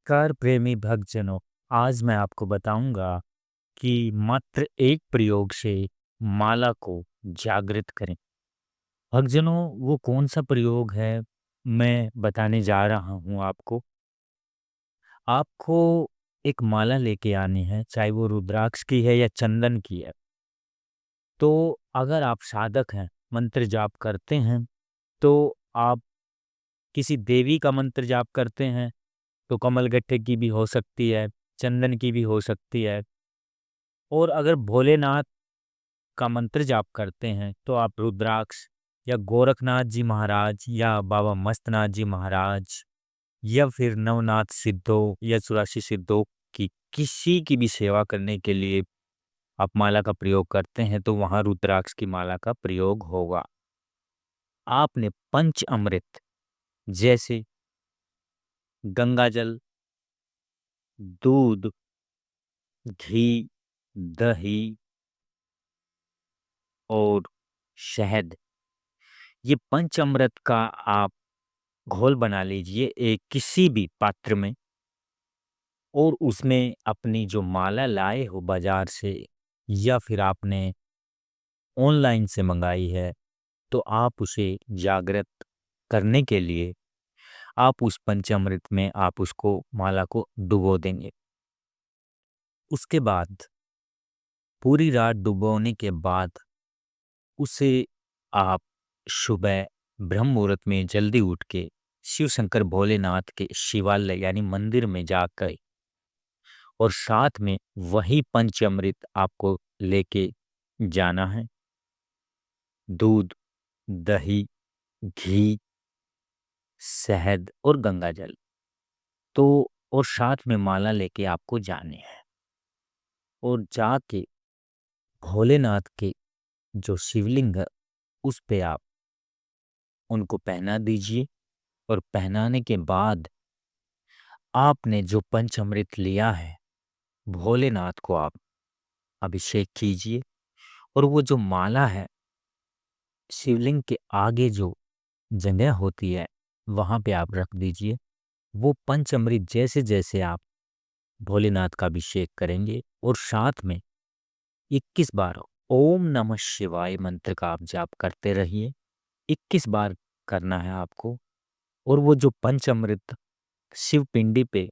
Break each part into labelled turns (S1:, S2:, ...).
S1: नमस्कार प्रेमी भक्तजनों। आज मैं आपको बताऊंगा कि मात्र एक प्रयोग से माला को जागृत करें। भक्तजनों, वो कौन सा प्रयोग है मैं बताने जा रहा हूँ आपको। आपको एक माला लेके आनी है, चाहे वो रुद्राक्ष की है या चंदन की है। तो अगर आप साधक हैं, मंत्र जाप करते हैं, तो आप किसी देवी का मंत्र जाप करते हैं तो कमलगट्टे की भी हो सकती है, चंदन की भी हो सकती है। और अगर भोलेनाथ का मंत्र जाप करते हैं तो आप रुद्राक्ष या गोरखनाथ जी महाराज या बाबा मस्तनाथ जी महाराज या फिर नवनाथ सिद्धों या चौरासी सिद्धों की किसी की भी सेवा करने के लिए आप माला का प्रयोग करते हैं तो वहां रुद्राक्ष की माला का प्रयोग होगा। आपने पंच अमृत जैसे गंगाजल, दूध, घी, दही और शहद, ये पंचामृत का आप घोल बना लीजिए एक किसी भी पात्र में। और उसमें अपनी जो माला लाए हो बाजार से या फिर आपने ऑनलाइन से मंगाई है, तो आप उसे जागृत करने के लिए आप उस पंचामृत में आप उसको माला को डुबो देंगे। उसके बाद पूरी रात डुबोने के बाद उसे आप सुबह ब्रह्म मुहूर्त में जल्दी उठ के शिव शंकर भोलेनाथ के शिवालय यानी मंदिर में जाकर और साथ में वही पंचामृत आपको लेके जाना है। दूध, दही, घी, शहद और गंगाजल। तो और साथ में माला लेके आपको जाने हैं और जाके भोलेनाथ के जो शिवलिंग है उस पे आप उनको पहना दीजिए। और पहनाने के बाद आपने जो पंचामृत लिया है भोलेनाथ को आप अभिषेक कीजिए। और वो जो माला है शिवलिंग के आगे जो जगह होती है वहां पे आप रख दीजिए। वो पंचामृत जैसे जैसे आप भोलेनाथ का अभिषेक करेंगे और साथ में 21 बार ओम नमः शिवाय मंत्र का आप जाप करते रहिए। 21 बार करना है आपको। और वो जो पंचामृत शिव पिंडी पे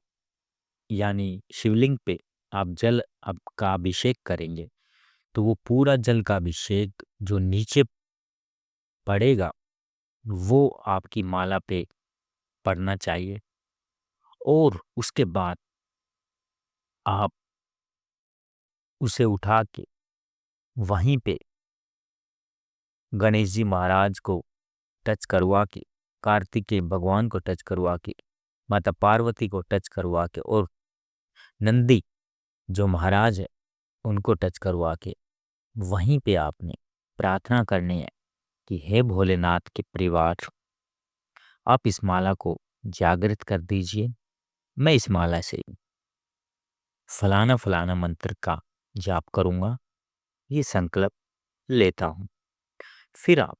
S1: यानी शिवलिंग पे आप जल अब का अभिषेक करेंगे तो वो पूरा जल का अभिषेक जो नीचे पड़ेगा वो आपकी माला पे पड़ना चाहिए। और उसके बाद आप उसे उठा के वहीं पे गणेश जी महाराज को टच करवा के, कार्तिकेय भगवान को टच करवा के, माता पार्वती को टच करवा के और नंदी जो महाराज है उनको टच करवा के वहीं पे आपने प्रार्थना करनी है कि हे भोलेनाथ के परिवार, आप इस माला को जागृत कर दीजिए। मैं इस माला से फलाना फलाना मंत्र का जाप करूंगा, ये संकल्प लेता हूँ। फिर आप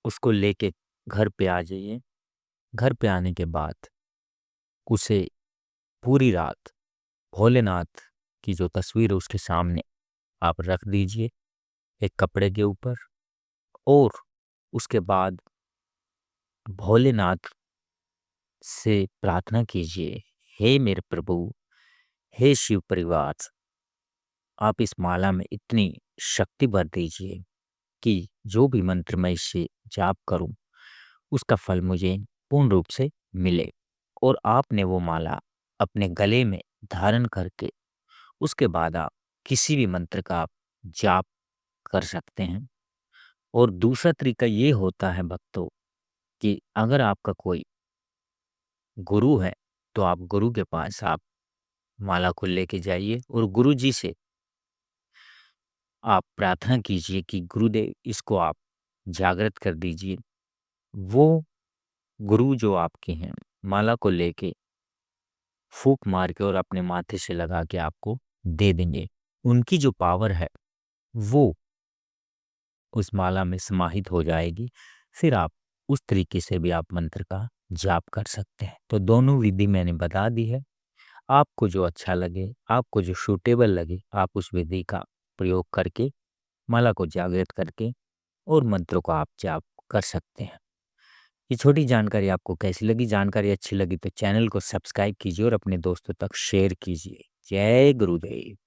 S1: उसको लेके घर पे आ जाइए। घर पे आने के बाद उसे पूरी रात भोलेनाथ की जो तस्वीर है उसके सामने आप रख दीजिए एक कपड़े के ऊपर। और उसके बाद भोलेनाथ से प्रार्थना कीजिए, हे मेरे प्रभु, हे शिव परिवार, आप इस माला में इतनी शक्ति भर दीजिए कि जो भी मंत्र मैं इससे जाप करूं उसका फल मुझे पूर्ण रूप से मिले। और आपने वो माला अपने गले में धारण करके उसके बाद आप किसी भी मंत्र का आप जाप कर सकते हैं। और दूसरा तरीका ये होता है भक्तों कि अगर आपका कोई गुरु है तो आप गुरु के पास आप माला को लेके जाइए और गुरु जी से आप प्रार्थना कीजिए कि गुरुदेव इसको आप जागृत कर दीजिए। वो गुरु जो आपके हैं माला को लेके फूंक मार के और अपने माथे से लगा के आपको दे देंगे। उनकी जो पावर है वो उस माला में समाहित हो जाएगी। फिर आप उस तरीके से भी आप मंत्र का जाप कर सकते हैं। तो दोनों विधि मैंने बता दी है। आपको जो अच्छा लगे, आपको जो सूटेबल लगे, आप उस विधि का प्रयोग करके माला को जागृत करके और मंत्रों को आप जाप कर सकते हैं। ये छोटी जानकारी आपको कैसी लगी? जानकारी अच्छी लगी तो चैनल को सब्सक्राइब कीजिए और अपने दोस्तों तक शेयर कीजिए। जय गुरुदेव।